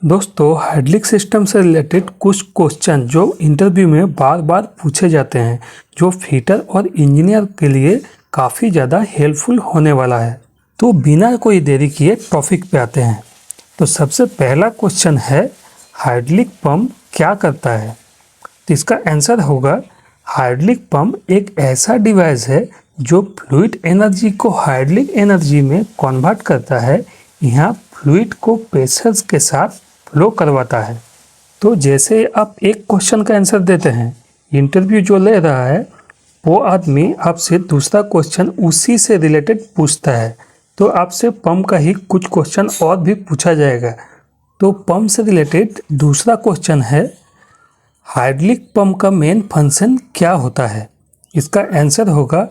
दोस्तों, hydraulic system से related कुछ क्वेश्चन जो इंटरव्यू में बार बार पूछे जाते हैं, जो फिटर और इंजीनियर के लिए काफ़ी ज़्यादा हेल्पफुल होने वाला है। तो बिना कोई देरी किए टॉपिक पे आते हैं। तो सबसे पहला क्वेश्चन है, हाइड्रोलिक पंप क्या करता है? तो इसका आंसर होगा, हाइड्रोलिक पंप एक ऐसा डिवाइस है जो फ्लूइड एनर्जी को हाइड्रोलिक एनर्जी में कन्वर्ट करता है। यहाँ फ्लूइड को प्रेशर के साथ फ्लो करवाता है। तो जैसे आप एक क्वेश्चन का आंसर देते हैं, इंटरव्यू जो ले रहा है वो आदमी आपसे दूसरा क्वेश्चन उसी से रिलेटेड पूछता है। तो आपसे पंप का ही कुछ क्वेश्चन और भी पूछा जाएगा। तो पंप से रिलेटेड दूसरा क्वेश्चन है, हाइड्रोलिक पंप का मेन फंक्शन क्या होता है? इसका आंसर होगा,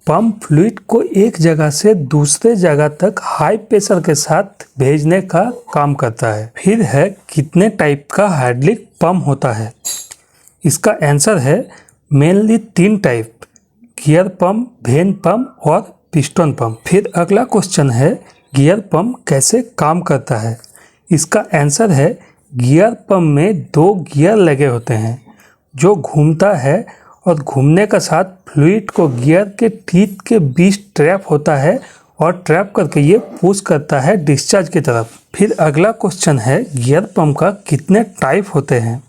पंप फ्लूइड को एक जगह से दूसरे जगह तक हाई प्रेशर के साथ भेजने का काम करता है। फिर है, कितने टाइप का हाइड्रोलिक पंप होता है? इसका आंसर है mainly 3 type, gear pump, when pump और पिस्टन पंप। फिर अगला क्वेश्चन है, गियर पंप कैसे काम करता है? इसका आंसर है, गियर पंप में 2 गियर लगे होते हैं जो घूमता है और घूमने के साथ फ्लूइड को गियर के टीथ के बीच ट्रैप होता है और ट्रैप करके ये पुश करता है डिस्चार्ज की तरफ। फिर अगला क्वेश्चन है, गियर पंप का कितने टाइप होते हैं?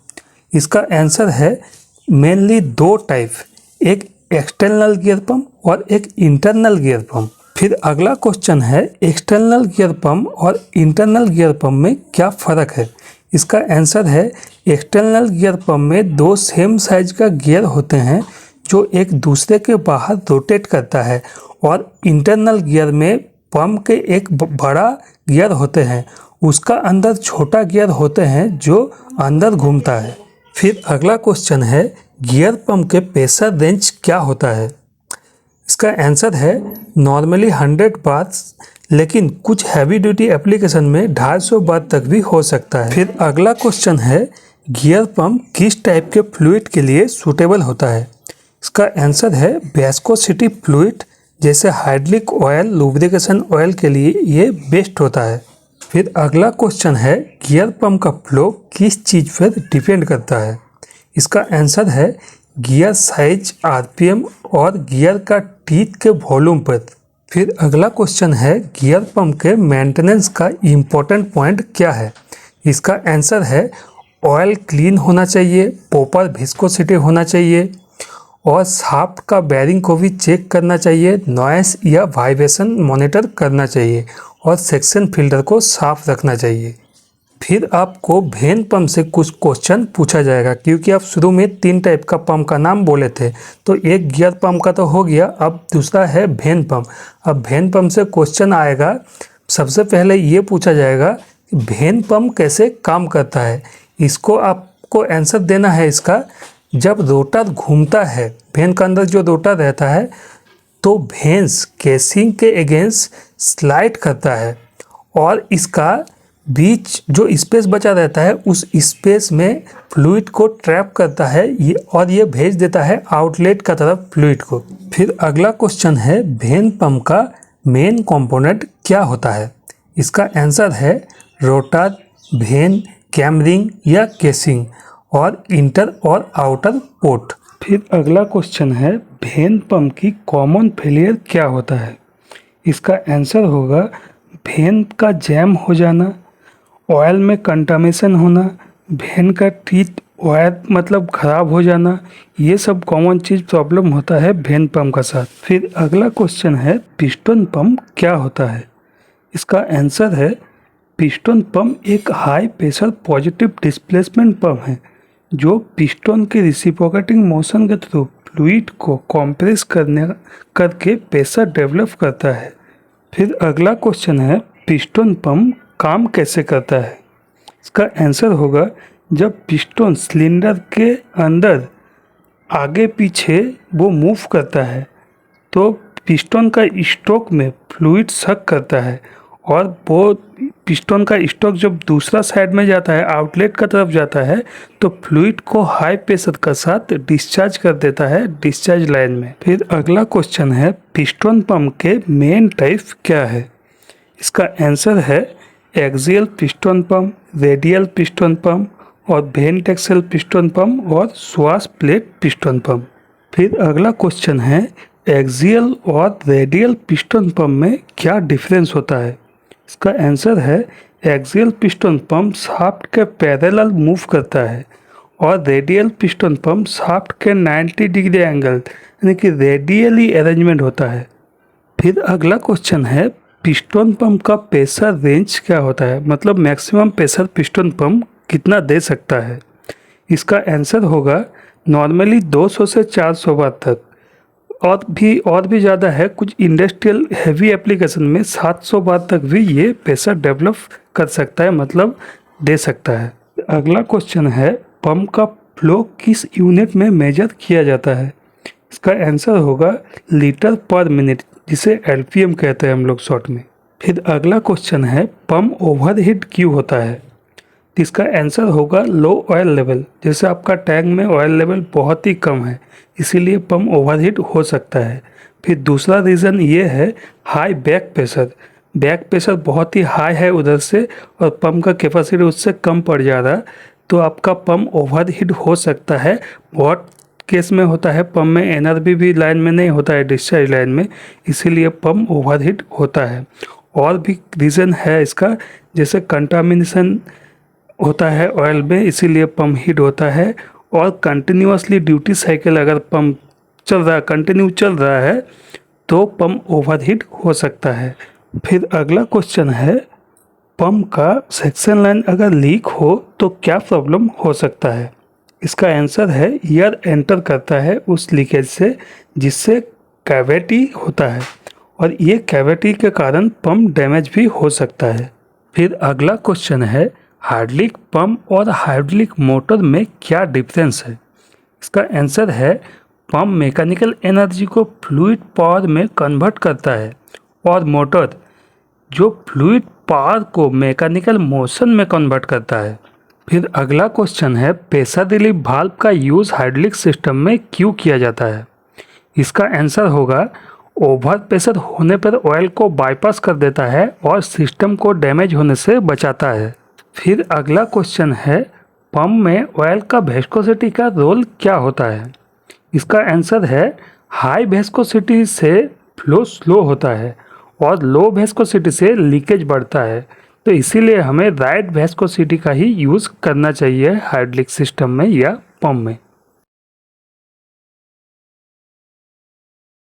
इसका आंसर है मेनली 2 टाइप, एक एक्सटर्नल गियर पंप और एक इंटरनल गियर पंप। फिर अगला क्वेश्चन है, एक्सटर्नल गियर पंप और इंटरनल गियर पंप में क्या फ़र्क है? इसका आंसर है, एक्सटर्नल गियर पंप में 2 सेम साइज का गियर होते हैं जो एक दूसरे के बाहर रोटेट करता है, और इंटरनल गियर में पंप के एक बड़ा गियर होते हैं, उसका अंदर छोटा गियर होते हैं जो अंदर घूमता है। फिर अगला क्वेश्चन है, गियर पंप के प्रेशर रेंज क्या होता है? इसका आंसर है नॉर्मली 100 बार, लेकिन कुछ हैवी ड्यूटी एप्लीकेशन में 250 बार तक भी हो सकता है। फिर अगला क्वेश्चन है, गियर पंप किस टाइप के फ्लूइड के लिए सूटेबल होता है? इसका आंसर है विस्कोसिटी फ्लूइड, जैसे हाइड्रोलिक ऑयल, लुब्रिकेशन ऑयल के लिए ये बेस्ट होता है। फिर अगला क्वेश्चन है, गियर पंप का फ्लो किस चीज़ पर डिपेंड करता है? इसका आंसर है गियर साइज, आरपीएम और गियर का टीथ के वॉल्यूम पर। फिर अगला क्वेश्चन है, गियर पंप के मेंटेनेंस का इम्पोर्टेंट पॉइंट क्या है? इसका आंसर है ऑयल क्लीन होना चाहिए, प्रॉपर विस्कोसिटी होना चाहिए और शाफ्ट का बेयरिंग को भी चेक करना चाहिए, नॉइस या वाइब्रेशन मॉनिटर करना चाहिए और सेक्शन फिल्टर को साफ रखना चाहिए। फिर आपको वेन पंप से कुछ क्वेश्चन पूछा जाएगा, क्योंकि आप शुरू में 3 टाइप का पंप का नाम बोले थे। तो एक गियर पंप का तो हो गया, अब दूसरा है वेन पंप। अब वेन पंप से क्वेश्चन आएगा, सबसे पहले ये पूछा जाएगा कि वेन पंप कैसे काम करता है। इसको आपको आंसर देना है इसका, जब रोटर घूमता है, वेन का अंदर जो रोटर रहता है, तो वेन्स केसिंग के अगेंस्ट स्लाइड करता है और इसका बीच जो स्पेस बचा रहता है, उस स्पेस में फ्लूइड को ट्रैप करता है और ये भेज देता है आउटलेट का तरफ फ्लूइड को। फिर अगला क्वेश्चन है, वेन पंप का मेन कंपोनेंट क्या होता है? इसका आंसर है रोटर, वेन, कैमरिंग या केसिंग और इंटर और आउटर पोर्ट। फिर अगला क्वेश्चन है, वेन पंप की कॉमन फेलियर क्या होता है? इसका आंसर होगा, वेन का जैम हो जाना, ऑयल में कंटामिनेशन होना, वेन का टीथ ऑयल मतलब ख़राब हो जाना, ये सब कॉमन चीज़ प्रॉब्लम होता है वेन पंप का साथ। फिर अगला क्वेश्चन है, पिस्टन पंप क्या होता है? इसका आंसर है, पिस्टन पंप एक high pressure positive displacement pump है जो पिस्टन के रिसिप्रोकेटिंग मोशन के थ्रू फ्लूइड को कंप्रेस करके प्रेशर डेवलप करता है। फिर अगला क्वेश्चन है, पिस्टन पंप काम कैसे करता है? इसका आंसर होगा, जब पिस्टन सिलेंडर के अंदर आगे पीछे वो मूव करता है तो पिस्टन का स्ट्रोक में फ्लूइड सक करता है, और वो पिस्टन का स्ट्रोक जब दूसरा साइड में जाता है, आउटलेट का तरफ जाता है, तो फ्लूइड को हाई प्रेशर के साथ डिस्चार्ज कर देता है डिस्चार्ज लाइन में। फिर अगला क्वेश्चन है, पिस्टन पंप के मेन टाइप क्या है? इसका आंसर है axial piston pump, radial piston pump और वेंट एक्सेल पिस्टन पंप और श्वास प्लेट पिस्टन पंप। फिर अगला क्वेश्चन है एक्सियल और रेडियल पिस्टन पंप में क्या डिफरेंस होता है। इसका आंसर है एक्सियल पिस्टन पंप शाफ्ट के पैरेलल मूव करता है और रेडियल पिस्टन पंप शाफ्ट के 90 डिग्री एंगल यानी कि रेडियली अरेंजमेंट होता है। फिर अगला क्वेश्चन है पिस्टन पंप का प्रेशर रेंज क्या होता है, मतलब मैक्सिमम प्रेशर पिस्टन पंप कितना दे सकता है। इसका आंसर होगा नॉर्मली 200 से 400 वाट तक, और भी ज़्यादा है, कुछ इंडस्ट्रियल हैवी एप्लीकेशन में 700 वाट तक भी ये प्रेशर डेवलप कर सकता है, मतलब दे सकता है। अगला क्वेश्चन है पंप का फ्लो किस यूनिट में मेजर किया जाता है। इसका आंसर होगा लीटर पर मिनट, जिसे एलपीएम कहते हैं हम लोग शॉर्ट में। फिर अगला क्वेश्चन है पंप ओवरहीट क्यों होता है। इसका आंसर होगा लो ऑयल लेवल, जैसे आपका टैंक में ऑयल लेवल बहुत ही कम है इसीलिए पंप ओवरहीट हो सकता है। फिर दूसरा रीज़न ये है हाई बैक प्रेशर बहुत ही हाई है उधर से और पंप का कैपेसिटी उससे कम पड़ जा रहा है तो आपका पंप ओवरहीट हो सकता है। बहुत केस में होता है, पंप में एनआरबी भी लाइन में नहीं होता है, डिस्चार्ज लाइन में, इसीलिए पंप ओवरहीट होता है। और भी रीज़न है इसका, जैसे कंटामिनेशन होता है ऑयल में इसीलिए पंप हीट होता है, और कंटिन्यूसली ड्यूटी साइकिल अगर पंप कंटिन्यू चल रहा है तो पंप ओवरहीट हो सकता है। फिर अगला क्वेश्चन है पंप का सेक्शन लाइन अगर लीक हो तो क्या प्रॉब्लम हो सकता है। इसका आंसर है एयर एंटर करता है उस लीकेज से, जिससे कैविटी होता है और ये कैविटी के कारण पंप डैमेज भी हो सकता है। फिर अगला क्वेश्चन है हाइड्रोलिक पंप और हाइड्रोलिक मोटर में क्या डिफरेंस है। इसका आंसर है पंप मैकेनिकल एनर्जी को फ्लूइड पावर में कन्वर्ट करता है और मोटर जो फ्लूइड पावर को मैकेनिकल मोशन में कन्वर्ट करता है। फिर अगला क्वेश्चन है प्रेशर रिलीफ वाल्व का यूज़ हाइड्रोलिक सिस्टम में क्यों किया जाता है। इसका आंसर होगा ओवर प्रेशर होने पर ऑयल को बाईपास कर देता है और सिस्टम को डैमेज होने से बचाता है। फिर अगला क्वेश्चन है पंप में ऑयल का वेस्कोसिटी का रोल क्या होता है। इसका आंसर है हाई वेस्कोसिटी से फ्लो स्लो होता है और लो वेस्कोसिटी से लीकेज बढ़ता है, तो इसीलिए हमें राइट वेस्कोसिटी का ही यूज़ करना चाहिए हाइड्रोलिक सिस्टम में या पंप में।